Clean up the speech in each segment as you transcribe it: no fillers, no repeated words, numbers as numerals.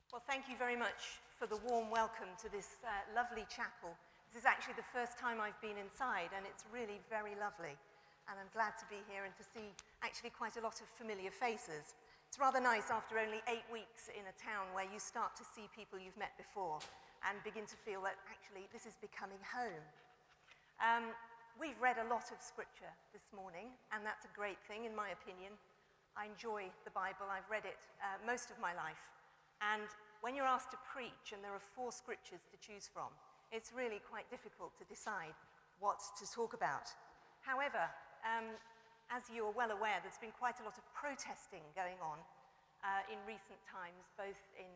Well, thank you very much for the warm welcome to this lovely chapel. This is actually the first time I've been inside, and it's really very lovely. And I'm glad to be here and to see actually quite a lot of familiar faces. It's rather nice after only 8 weeks in a town where you start to see people you've met before and begin to feel that actually this is becoming home. We've read a lot of scripture this morning, and that's a great thing in my opinion. I enjoy the Bible. I've read it most of my life. And when you're asked to preach and there are 4 scriptures to choose from, it's really quite difficult to decide what to talk about. However, as you're well aware, there's been quite a lot of protesting going on in recent times, both in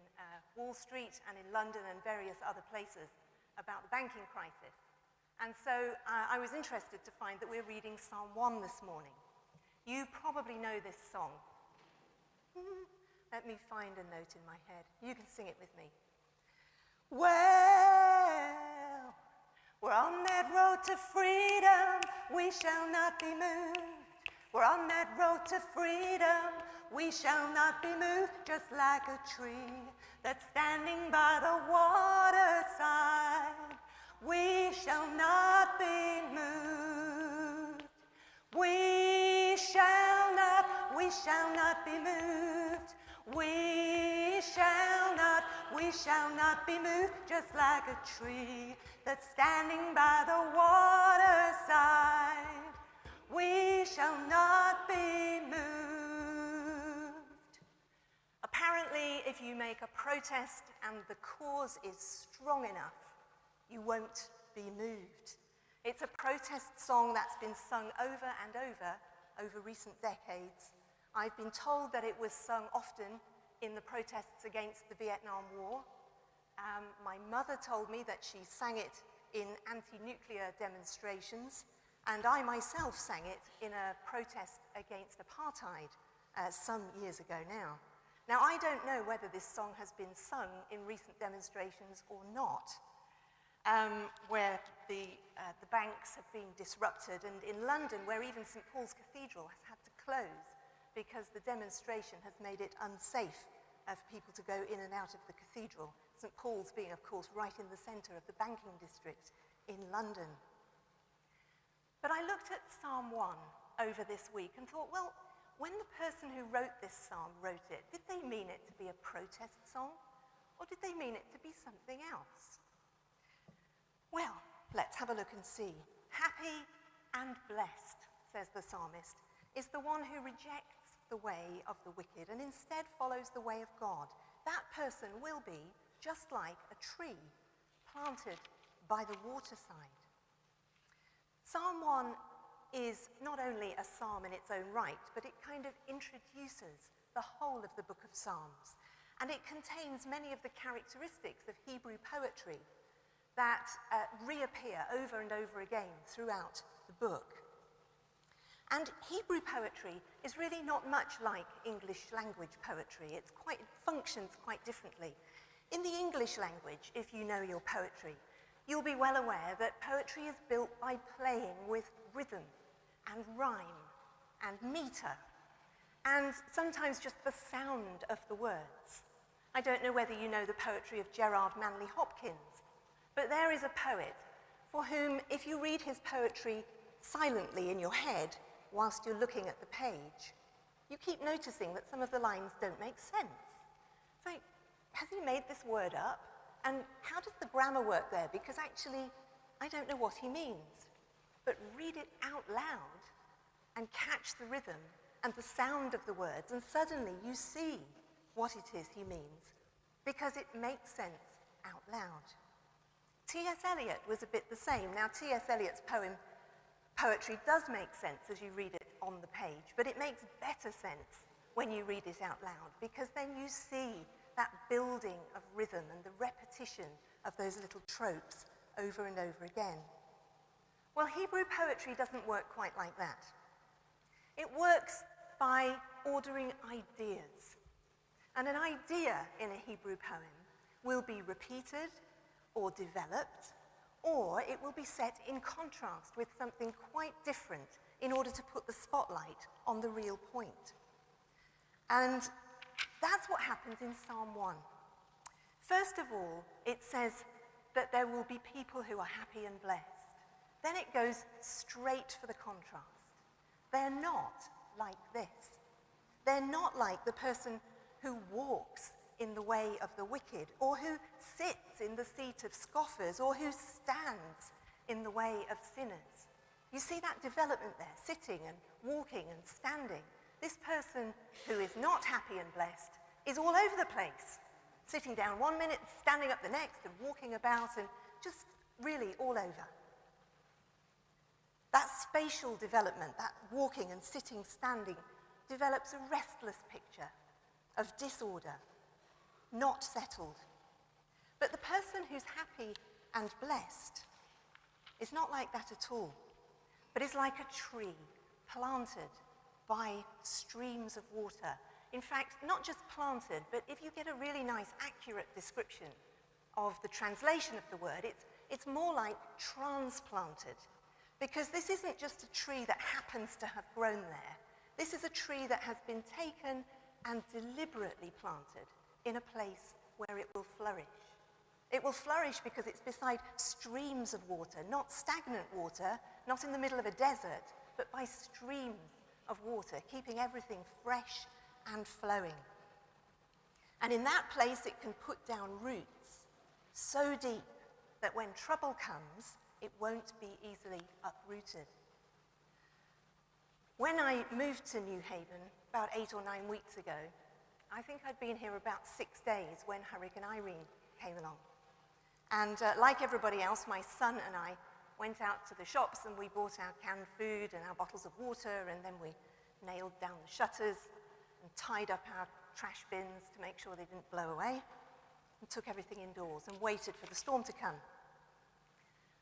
Wall Street and in London and various other places about the banking crisis. And so I was interested to find that we're reading Psalm 1 this morning. You probably know this song. Let me find a note in my head. You can sing it with me. Well, we're on that road to freedom, we shall not be moved. We're on that road to freedom, we shall not be moved. Just like a tree that's standing by the waterside, we shall not be moved. We shall not be moved. We shall not be moved, just like a tree that's standing by the waterside. We shall not be moved. Apparently, if you make a protest and the cause is strong enough, you won't be moved. It's a protest song that's been sung over and over recent decades. I've been told that it was sung often in the protests against the Vietnam War. My mother told me that she sang it in anti-nuclear demonstrations, and I myself sang it in a protest against apartheid some years ago now. Now, I don't know whether this song has been sung in recent demonstrations or not, where the banks have been disrupted, and in London, where even St. Paul's Cathedral has had to close because the demonstration has made it unsafe for people to go in and out of the cathedral. St. Paul's being, of course, right in the centre of the banking district in London. But I looked at Psalm 1 over this week and thought, well, when the person who wrote this psalm wrote it, did they mean it to be a protest song, or did they mean it to be something else? Well, let's have a look and see. Happy and blessed, says the psalmist, is the one who rejects the way of the wicked and instead follows the way of God. That person will be just like a tree planted by the waterside. Psalm 1 is not only a psalm in its own right, but it kind of introduces the whole of the book of Psalms. And it contains many of the characteristics of Hebrew poetry that reappear over and over again throughout the book. And Hebrew poetry is really not much like English language poetry. It functions quite differently. In the English language, if you know your poetry, you'll be well aware that poetry is built by playing with rhythm and rhyme and meter, and sometimes just the sound of the words. I don't know whether you know the poetry of Gerard Manley Hopkins, but there is a poet for whom, if you read his poetry silently in your head whilst you're looking at the page, you keep noticing that some of the lines don't make sense. It's like, has he made this word up? And how does the grammar work there? Because actually, I don't know what he means. But read it out loud and catch the rhythm and the sound of the words, and suddenly you see what it is he means, because it makes sense out loud. T.S. Eliot was a bit the same. Now, T.S. Eliot's poetry does make sense as you read it on the page, but it makes better sense when you read it out loud, because then you see that building of rhythm and the repetition of those little tropes over and over again. Well, Hebrew poetry doesn't work quite like that. It works by ordering ideas. And an idea in a Hebrew poem will be repeated or developed, or it will be set in contrast with something quite different in order to put the spotlight on the real point. And that's what happens in Psalm 1. First of all, it says that there will be people who are happy and blessed. Then it goes straight for the contrast. They're not like this. They're not like the person who walks in the way of the wicked, or who sits in the seat of scoffers, or who stands in the way of sinners. You see that development there, sitting and walking and standing. This person who is not happy and blessed is all over the place, sitting down one minute, standing up the next, and walking about, and just really all over. That spatial development, that walking and sitting, standing, develops a restless picture of disorder, not settled. But the person who's happy and blessed is not like that at all, but is like a tree planted by streams of water. In fact, not just planted, but if you get a really nice, accurate description of the translation of the word, it's more like transplanted. Because this isn't just a tree that happens to have grown there. This is a tree that has been taken and deliberately planted in a place where it will flourish. It will flourish because it's beside streams of water, not stagnant water, not in the middle of a desert, but by streams of water, keeping everything fresh and flowing. And in that place, it can put down roots so deep that when trouble comes, it won't be easily uprooted. When I moved to New Haven about 8 or 9 weeks ago, I think I'd been here about 6 days when Hurricane Irene came along. And like everybody else, my son and I went out to the shops and we bought our canned food and our bottles of water, and then we nailed down the shutters and tied up our trash bins to make sure they didn't blow away, and took everything indoors and waited for the storm to come.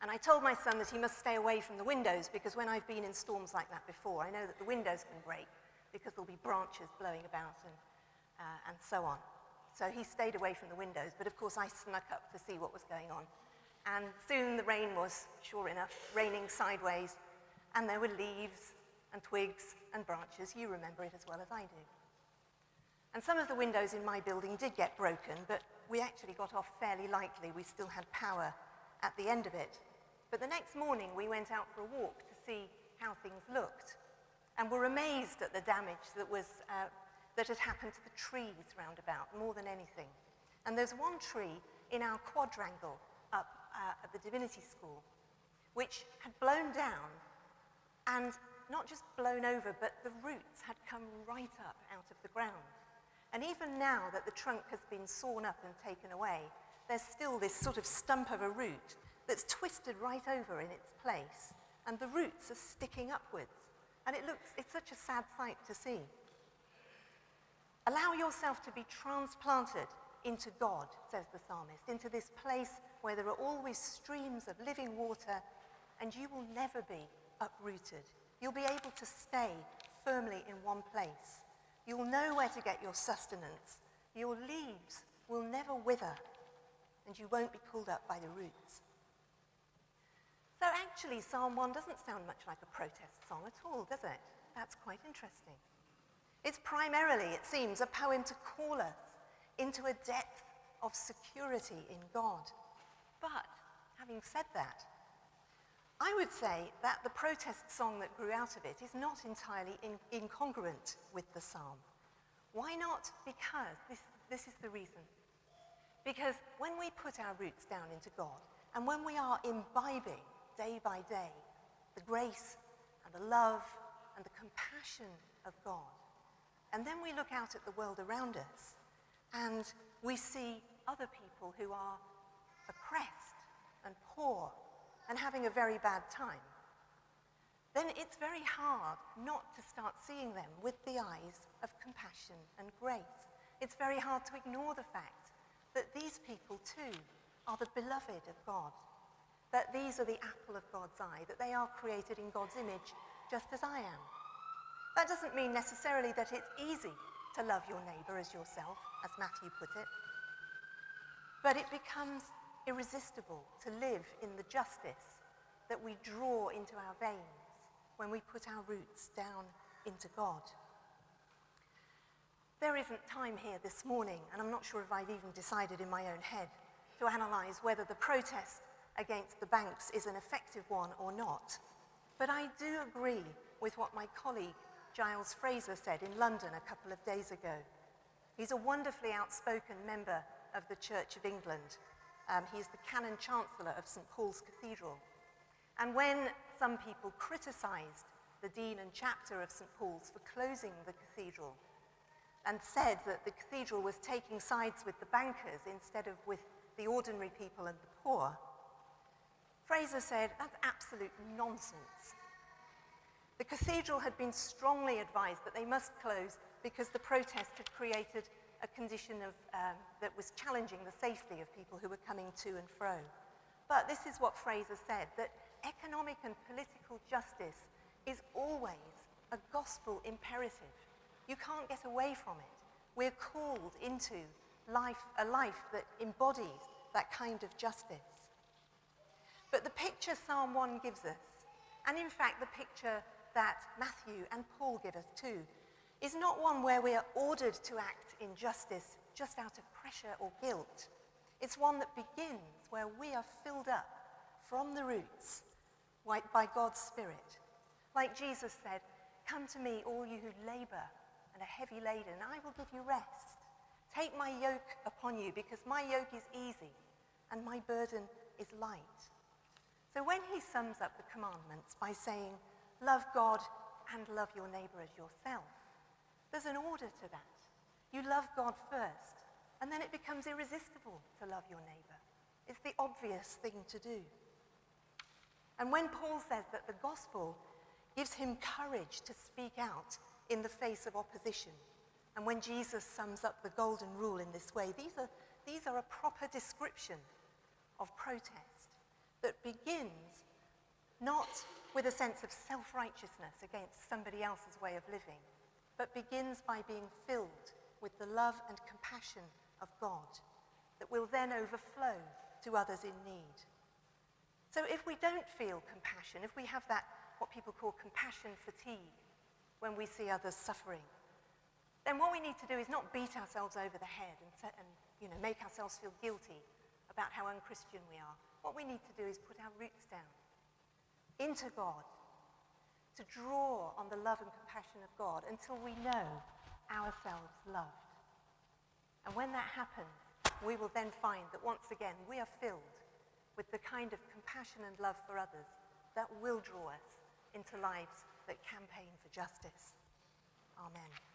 And I told my son that he must stay away from the windows, because when I've been in storms like that before, I know that the windows can break because there'll be branches blowing about and so on. So he stayed away from the windows, but of course I snuck up to see what was going on. And soon the rain was, sure enough, raining sideways, and there were leaves and twigs and branches. You remember it as well as I do. And some of the windows in my building did get broken, but we actually got off fairly lightly. We still had power at the end of it. But the next morning we went out for a walk to see how things looked, and were amazed at the damage that had happened to the trees round about, more than anything. And there's one tree in our quadrangle up at the Divinity School, which had blown down, and not just blown over, but the roots had come right up out of the ground. And even now that the trunk has been sawn up and taken away, there's still this sort of stump of a root that's twisted right over in its place, and the roots are sticking upwards. And it's such a sad sight to see. Allow yourself to be transplanted into God, says the psalmist, into this place where there are always streams of living water, and you will never be uprooted. You'll be able to stay firmly in one place. You'll know where to get your sustenance. Your leaves will never wither, and you won't be pulled up by the roots. So actually, Psalm 1 doesn't sound much like a protest song at all, does it? That's quite interesting. It's primarily, it seems, a poem to call us into a depth of security in God. But, having said that, I would say that the protest song that grew out of it is not entirely incongruent with the psalm. Why not? Because this is the reason. Because when we put our roots down into God, and when we are imbibing day by day the grace and the love and the compassion of God, and then we look out at the world around us and we see other people who are oppressed and poor and having a very bad time, then it's very hard not to start seeing them with the eyes of compassion and grace. It's very hard to ignore the fact that these people too are the beloved of God, that these are the apple of God's eye, that they are created in God's image just as I am. That doesn't mean necessarily that it's easy to love your neighbour as yourself, as Matthew put it, but it becomes irresistible to live in the justice that we draw into our veins when we put our roots down into God. There isn't time here this morning, and I'm not sure if I've even decided in my own head, to analyse whether the protest against the banks is an effective one or not. But I do agree with what my colleague Giles Fraser said in London a couple of days ago. He's a wonderfully outspoken member of the Church of England. He's the Canon Chancellor of St. Paul's Cathedral. And when some people criticised the Dean and Chapter of St. Paul's for closing the cathedral and said that the cathedral was taking sides with the bankers instead of with the ordinary people and the poor, Fraser said, that's absolute nonsense. The cathedral had been strongly advised that they must close because the protest had created a condition that was challenging the safety of people who were coming to and fro. But this is what Fraser said, that economic and political justice is always a gospel imperative. You can't get away from it. We're called into a life that embodies that kind of justice. But the picture Psalm 1 gives us, and in fact the picture that Matthew and Paul give us too, is not one where we are ordered to act in justice just out of pressure or guilt. It's one that begins where we are filled up from the roots by God's Spirit. Like Jesus said, come to me, all you who labour and are heavy laden, and I will give you rest. Take my yoke upon you, because my yoke is easy and my burden is light. So when he sums up the commandments by saying, love God and love your neighbour as yourself, there's an order to that. You love God first, and then it becomes irresistible to love your neighbour. It's the obvious thing to do. And when Paul says that the gospel gives him courage to speak out in the face of opposition, and when Jesus sums up the golden rule in this way, these are a proper description of protest that begins not with a sense of self-righteousness against somebody else's way of living, but begins by being filled with the love and compassion of God that will then overflow to others in need. So if we don't feel compassion, if we have that, what people call compassion fatigue, when we see others suffering, then what we need to do is not beat ourselves over the head and make ourselves feel guilty about how unchristian we are. What we need to do is put our roots down into God, to draw on the love and compassion of God until we know ourselves loved. And when that happens, we will then find that once again we are filled with the kind of compassion and love for others that will draw us into lives that campaign for justice. Amen.